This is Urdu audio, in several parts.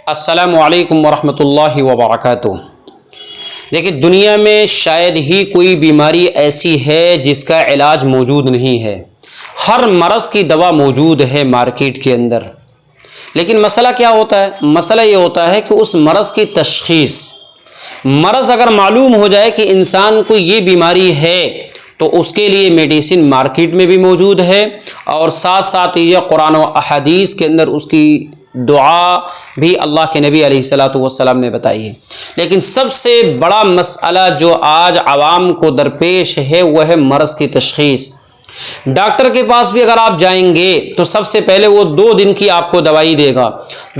السلام علیکم ورحمۃ اللہ وبرکاتہ۔ دیکھیے، دنیا میں شاید ہی کوئی بیماری ایسی ہے جس کا علاج موجود نہیں ہے۔ ہر مرض کی دوا موجود ہے مارکیٹ کے اندر، لیکن مسئلہ کیا ہوتا ہے؟ مسئلہ یہ ہوتا ہے کہ اس مرض کی تشخیص، مرض اگر معلوم ہو جائے کہ انسان کو یہ بیماری ہے تو اس کے لیے میڈیسن مارکیٹ میں بھی موجود ہے، اور ساتھ ساتھ یہ قرآن و احادیث کے اندر اس کی دعا بھی اللہ کے نبی علیہ الصلوۃ والسلام نے بتائی ہے۔ لیکن سب سے بڑا مسئلہ جو آج عوام کو درپیش ہے وہ ہے مرض کی تشخیص۔ ڈاکٹر کے پاس بھی اگر آپ جائیں گے تو سب سے پہلے وہ 2 دن کی آپ کو دوائی دے گا۔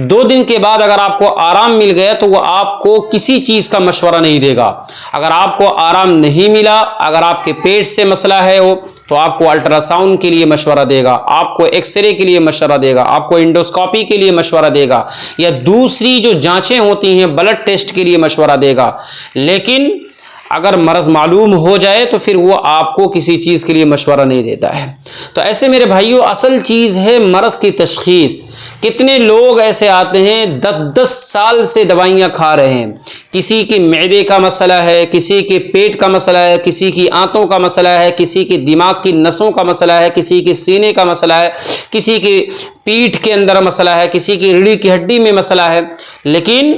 2 دن کے بعد اگر آپ کو آرام مل گیا تو وہ آپ کو کسی چیز کا مشورہ نہیں دے گا۔ اگر آپ کو آرام نہیں ملا، اگر آپ کے پیٹ سے مسئلہ ہے تو آپ کو الٹرا ساؤنڈ کے لیے مشورہ دے گا، آپ کو ایکس رے کے لیے مشورہ دے گا، آپ کو انڈوسکوپی کے لیے مشورہ دے گا، یا دوسری جو جانچیں ہوتی ہیں بلڈ ٹیسٹ کے لیے مشورہ دے گا۔ لیکن اگر مرض معلوم ہو جائے تو پھر وہ آپ کو کسی چیز کے لیے مشورہ نہیں دیتا ہے۔ تو ایسے میرے بھائیوں، اصل چیز ہے مرض کی تشخیص۔ کتنے لوگ ایسے آتے ہیں 10 سال سے دوائیاں کھا رہے ہیں، کسی کی معدے کا مسئلہ ہے، کسی کے پیٹ کا مسئلہ ہے، کسی کی آنتوں کا مسئلہ ہے، کسی کی دماغ کی نسوں کا مسئلہ ہے، کسی کے سینے کا مسئلہ ہے، کسی کی پیٹھ کے اندر مسئلہ ہے، کسی کی ریڑھ کی ہڈی میں مسئلہ ہے۔ لیکن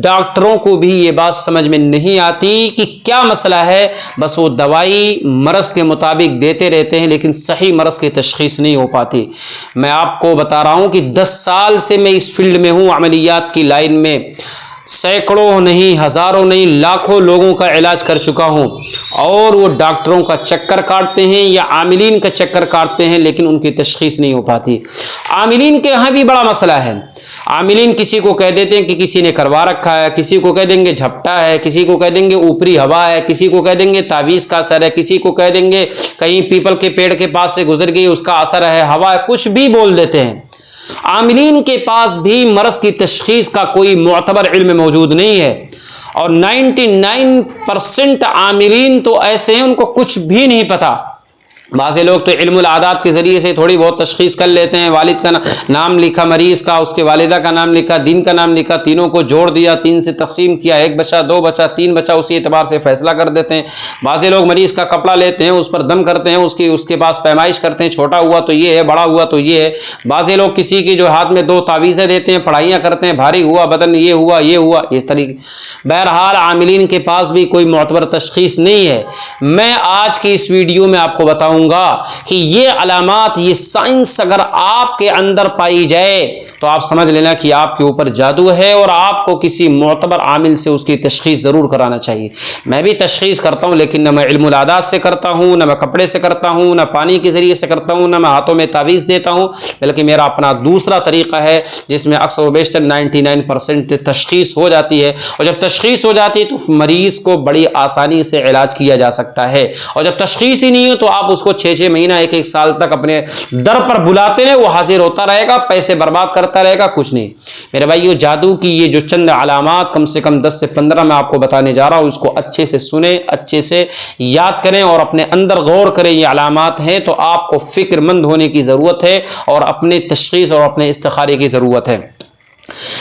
ڈاکٹروں کو بھی یہ بات سمجھ میں نہیں آتی کہ کیا مسئلہ ہے، بس وہ دوائی مرض کے مطابق دیتے رہتے ہیں، لیکن صحیح مرض کی تشخیص نہیں ہو پاتی۔ میں آپ کو بتا رہا ہوں کہ 10 سال سے میں اس فیلڈ میں ہوں، عملیات کی لائن میں، سینکڑوں نہیں، ہزاروں نہیں، لاکھوں لوگوں کا علاج کر چکا ہوں، اور وہ ڈاکٹروں کا چکر کاٹتے ہیں یا عاملین کا چکر کاٹتے ہیں، لیکن ان کی تشخیص نہیں ہو پاتی۔ عاملین کے یہاں بھی بڑا مسئلہ ہے۔ عاملین کسی کو کہہ دیتے ہیں کہ کسی نے کروا رکھا ہے، کسی کو کہہ دیں گے جھپٹا ہے، کسی کو کہہ دیں گے اوپری ہوا ہے، کسی کو کہہ دیں گے تعویذ کا اثر ہے، کسی کو کہہ دیں گے کہیں پیپل کے پیڑ کے پاس سے گزر گئی اس کا اثر ہے، ہوا ہے، کچھ بھی بول دیتے ہیں۔ عاملین کے پاس بھی مرض کی تشخیص کا کوئی معتبر علم موجود نہیں ہے، اور 99% عاملین تو ایسے ہیں ان کو کچھ بھی نہیں پتا۔ بعض لوگ تو علم العادات کے ذریعے سے تھوڑی بہت تشخیص کر لیتے ہیں، والد کا نام لکھا مریض کا، اس کے والدہ کا نام لکھا، دین کا نام لکھا، تینوں کو جوڑ دیا، 3 سے تقسیم کیا، 1 بچہ 2 بچہ 3 بچہ، اسی اعتبار سے فیصلہ کر دیتے ہیں۔ بعض لوگ مریض کا کپڑا لیتے ہیں، اس پر دم کرتے ہیں، اس کے پاس پیمائش کرتے ہیں، چھوٹا ہوا تو یہ ہے، بڑا ہوا تو یہ ہے۔ بعض لوگ کسی کی جو ہاتھ میں 2 تعویذیں دیتے ہیں، پڑھائیاں کرتے ہیں، بھاری ہوا بدن، یہ ہوا اس طریقے۔ بہرحال عاملین کے پاس بھی کوئی معتبر تشخیص نہیں ہے۔ میں آج کی اس ویڈیو میں آپ کو بتاؤں گا کہ یہ علامات، یہ سائنس اگر آپ کے اندر پائی جائے تو آپ سمجھ لینا کہ آپ کے اوپر جادو ہے، اور آپ کو کسی معتبر عامل سے اس کی تشخیص ضرور کرانا چاہیے۔ میں بھی تشخیص کرتا ہوں، لیکن نہ میں علم العادات سے کرتا ہوں، نہ میں کپڑے سے کرتا ہوں، نہ پانی کے ذریعے سے کرتا ہوں، نہ میں ہاتھوں میں تعویذ دیتا ہوں، بلکہ میرا اپنا دوسرا طریقہ ہے جس میں اکثر و بیشتر 99% تشخیص ہو جاتی ہے۔ اور جب تشخیص ہو جاتی ہے تو مریض کو بڑی آسانی سے علاج کیا جا سکتا ہے، اور جب تشخیص ہی نہیں ہو تو آپ اس کو 6 مہینہ 1 سال تک اپنے در پر بلاتے ہیں، وہ حاضر ہوتا رہے گا، پیسے برباد کرتا رہے گا، کچھ نہیں۔ میرے بھائیو، جادو کی یہ جو چند علامات کم سے کم 10 سے 15 میں آپ کو بتانے جا رہا ہوں، اس کو اچھے سے سنیں، اچھے سے یاد کریں اور اپنے اندر غور کریں۔ یہ علامات ہیں تو آپ کو فکر مند ہونے کی ضرورت ہے، اور اپنے تشخیص اور اپنے استخارے کی ضرورت ہے۔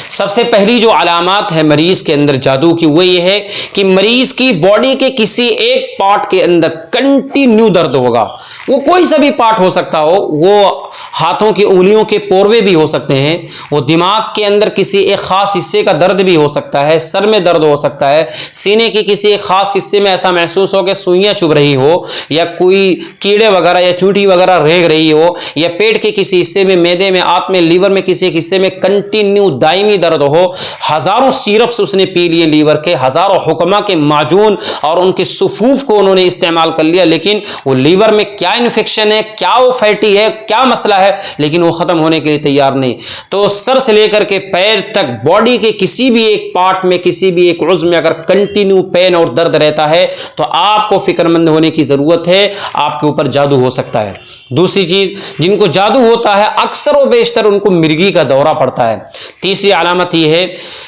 سب سے پہلی جو علامات ہے مریض کے اندر جادو کی، وہ یہ ہے کہ مریض کی باڈی کے کسی ایک پارٹ کے اندر کنٹینیو درد ہوگا۔ وہ کوئی سا بھی پارٹ ہو سکتا ہو، وہ ہاتھوں کی انگلیوں کے پوروے بھی ہو سکتے ہیں، وہ دماغ کے اندر کسی ایک خاص حصے کا درد بھی ہو سکتا ہے، سر میں درد ہو سکتا ہے، سینے کے کسی ایک خاص حصے میں ایسا محسوس ہو کہ سوئیاں چبھ رہی ہو، یا کوئی کیڑے وغیرہ یا چونٹی وغیرہ رینگ رہی ہو، یا پیٹ کے کسی حصے میں، معدے میں، آنت میں، لیور میں کسی ایک حصے میں کنٹینیو دائمی درد ہو۔ ہزاروں سیرپس اس نے پی لیے لیور کے، ہزاروں حکما کے معجون اور ان کے صفوف کو انہوں نے استعمال کر لیا، لیکن وہ لیور میں کیا انفیکشن ہے، کیا وہ فیٹی ہے، کیا مسئلہ ہے، لیکن وہ ختم ہونے کے لیے تیار نہیں۔ تو سر سے لے کر کے پیر تک باڈی کے کسی بھی ایک پارٹ میں، کسی بھی ایک عضو میں اگر کنٹینیو پین اور درد رہتا ہے تو آپ کو فکر مند ہونے کی ضرورت ہے، آپ کے اوپر جادو ہو سکتا ہے۔ دوسری چیز، جن کو جادو ہوتا ہے اکثر و بیشتر ان کو مرگی کا دورہ پڑتا ہے۔ تیسری علامت یہ ہے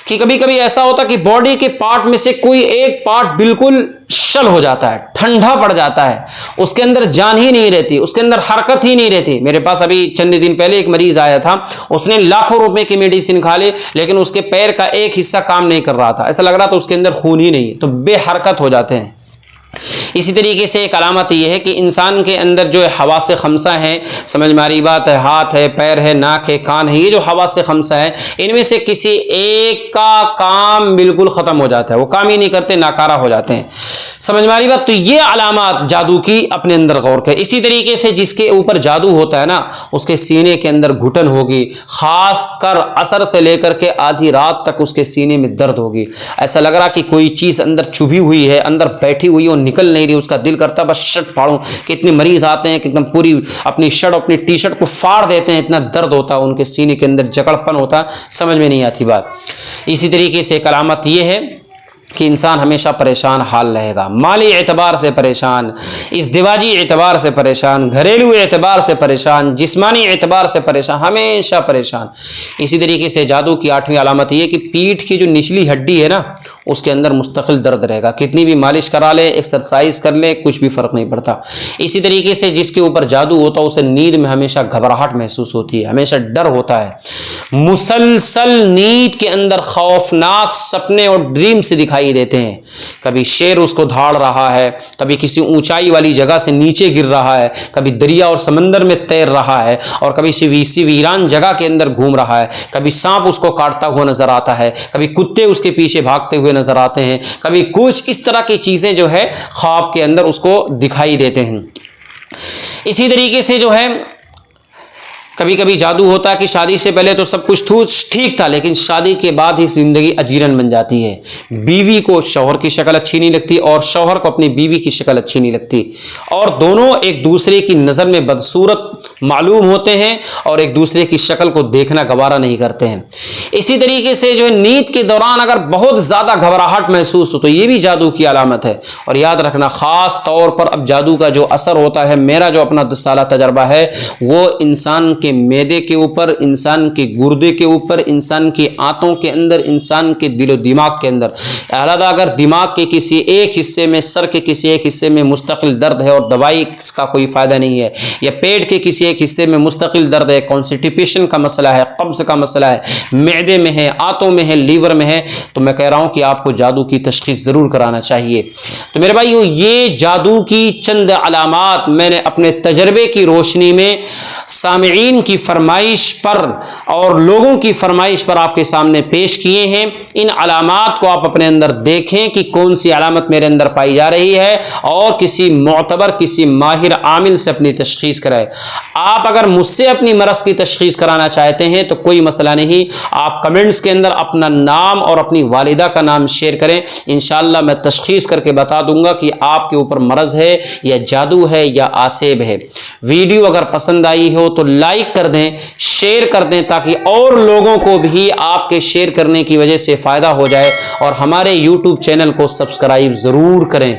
کہ کبھی کبھی ایسا ہوتا ہے کہ باڈی کے پارٹ میں سے کوئی ایک پارٹ بالکل شل ہو جاتا ہے، ٹھنڈا پڑ جاتا ہے، اس کے اندر جان ہی نہیں رہتی، اس کے اندر حرکت ہی نہیں رہتی۔ میرے پاس ابھی چند دن پہلے ایک مریض آیا تھا، اس نے لاکھوں روپے کی میڈیسن کھا لی لیکن اس کے پیر کا ایک حصہ کام نہیں کر رہا تھا، ایسا لگ رہا تھا اس کے اندر خون ہی نہیں، تو بے حرکت ہو جاتے ہیں۔ اسی طریقے سے ایک علامت یہ ہے کہ انسان کے اندر جو حواس خمسہ ہیں، سمجھ میں آ رہی بات ہے، ہاتھ ہے، پیر ہے، ناک ہے، کان ہے، یہ جو حواس خمسہ ہیں ان میں سے کسی ایک کا کام بالکل ختم ہو جاتا ہے، وہ کام ہی نہیں کرتے، ناکارہ ہو جاتے ہیں، سمجھ میں آ رہی بات۔ تو یہ علامات جادو کی اپنے اندر غور کریں۔ اسی طریقے سے جس کے اوپر جادو ہوتا ہے نا، اس کے سینے کے اندر گھٹن ہوگی، خاص کر عصر سے لے کر کے آدھی رات تک اس کے سینے میں درد ہوگی، ایسا لگ رہا کہ کوئی چیز اندر چبھی ہوئی ہے، اندر بیٹھی ہوئی ہے، نکل نہیں رہی، اس کا دل کرتا بس شرٹ پھاڑوں۔ کتنے مریض آتے ہیں کہ ایک دم پوری اپنی شرٹ، اپنی ٹی شرٹ کو پھاڑ دیتے ہیں، اتنا درد ہوتا ہے ان کے سینے کے اندر، جکڑپن ہوتا ہے، سمجھ میں نہیں آتی بات۔ اسی طریقے سے ایک علامت یہ ہے کہ انسان ہمیشہ پریشان حال رہے گا، مالی اعتبار سے پریشان، ازدواجی اعتبار سے پریشان، گھریلو اعتبار سے پریشان، جسمانی اعتبار سے پریشان، ہمیشہ پریشان۔ اسی طریقے سے جادو کی 8ویں علامت یہ کہ پیٹھ کی جو نچلی ہڈی ہے نا، اس کے اندر مستقل درد رہے گا، کتنی بھی مالش کرا لے، ایکسرسائز کر لے، کچھ بھی فرق نہیں پڑتا۔ اسی طریقے سے جس کے اوپر جادو ہوتا ہے اسے نیند میں ہمیشہ گھبراہٹ محسوس ہوتی ہے، ہمیشہ ڈر ہوتا ہے، مسلسل نیند کے اندر خوفناک سپنے اور ڈریم سے دکھائی دیتے ہیں، کبھی شیر اس کو دھاڑ رہا ہے، کبھی کسی اونچائی والی جگہ سے نیچے گر رہا ہے، کبھی دریا اور سمندر میں تیر رہا ہے، اور کبھی کسی ویران جگہ کے اندر گھوم رہا ہے، کبھی سانپ اس کو کاٹتا ہوا نظر آتا ہے، کبھی کتے اس کے پیچھے بھاگتے ہوئے نظر آتے ہیں، کبھی کچھ اس طرح کی چیزیں جو ہے خواب کے اندر اس کو دکھائی دیتے ہیں۔ اسی طریقے سے جو ہے کبھی کبھی جادو ہوتا ہے کہ شادی سے پہلے تو سب کچھ ٹھیک تھا لیکن شادی کے بعد ہی زندگی اجیرن بن جاتی ہے، بیوی کو شوہر کی شکل اچھی نہیں لگتی اور شوہر کو اپنی بیوی کی شکل اچھی نہیں لگتی، اور دونوں ایک دوسرے کی نظر میں بدصورت معلوم ہوتے ہیں اور ایک دوسرے کی شکل کو دیکھنا گوارا نہیں کرتے ہیں۔ اسی طریقے سے جو ہے نیند کے دوران اگر بہت زیادہ گھبراہٹ محسوس ہو تو یہ بھی جادو کی علامت ہے۔ اور یاد رکھنا خاص طور پر اب جادو کا جو اثر ہوتا ہے، میرا جو اپنا 10 سالہ تجربہ ہے، وہ انسان کے معدے کے اوپر، انسان کے گردے کے اوپر، انسان کی آنتوں کے اندر، انسان کے دل و دماغ کے اندر۔ علیحدہ اگر دماغ کے کسی ایک حصے میں، سر کے کسی ایک حصے میں مستقل درد ہے اور دوائی کا کوئی فائدہ نہیں ہے، یا پیٹ کے کسی ایک حصے میں مستقل درد ہے، کانسٹیپیشن کا مسئلہ ہے، قبض کا مسئلہ ہے، معدے میں ہے، آنتوں میں ہے، لیور میں ہے، تو میں کہہ رہا ہوں کہ آپ کو جادو کی تشخیص ضرور کرانا چاہیے۔ تو میرے بھائیو، یہ جادو کی چند علامات میں نے اپنے تجربے کی روشنی میں سامعین کی فرمائش پر اور لوگوں کی فرمائش پر آپ کے سامنے پیش کیے ہیں۔ ان علامات کو آپ اپنے اندر دیکھیں کہ کون سی علامت میرے اندر پائی جا رہی ہے، اور کسی معتبر، کسی ماہر عامل سے اپنی تشخیص کرائیں۔ آپ اگر مجھ سے اپنی مرض کی تشخیص کرانا چاہتے ہیں تو کوئی مسئلہ نہیں، آپ کمنٹس کے اندر اپنا نام اور اپنی والدہ کا نام شیئر کریں، انشاءاللہ میں تشخیص کر کے بتا دوں گا کہ آپ کے اوپر مرض ہے یا جادو ہے یا آسیب ہے۔ ویڈیو اگر پسند آئی ہو تو لائک کر دیں، شیئر کر دیں، تاکہ اور لوگوں کو بھی آپ کے شیئر کرنے کی وجہ سے فائدہ ہو جائے، اور ہمارے YouTube چینل کو سبسکرائب ضرور کریں۔